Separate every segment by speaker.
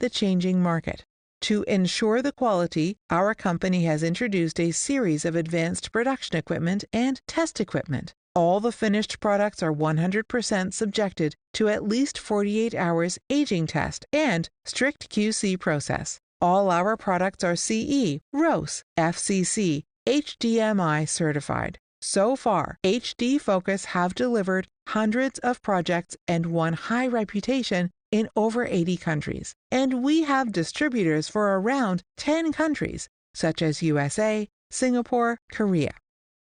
Speaker 1: the changing market. To ensure the quality, our company has introduced a series of advanced production equipment and test equipment. All the finished products are 100% subjected to at least 48 hours aging test and strict QC process. All our products are CE, RoHS, FCC, HDMI certified. So far, HDFocus have delivered hundreds of projects and won high reputation in over 80 countries. And we have distributors for around 10 countries, such as USA, Singapore, Korea.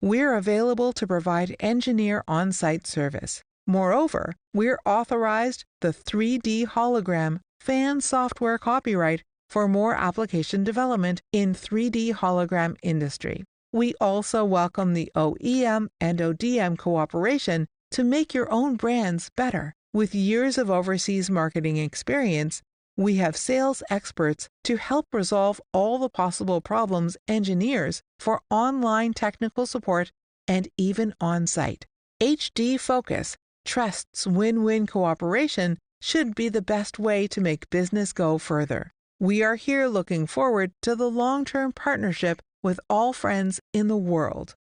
Speaker 1: We're available to provide engineer on-site service. Moreover, we're authorized the 3D Hologram fan software copyright for more application development in 3D hologram industry. We also welcome the OEM and ODM cooperation to make your own brands better. With years of overseas marketing experience, we have sales experts to help resolve all the possible problems engineers for online technical support and even on-site. HDFocus trusts win-win cooperation should be the best way to make business go further. We are here looking forward to the long-term partnership with all friends in the world.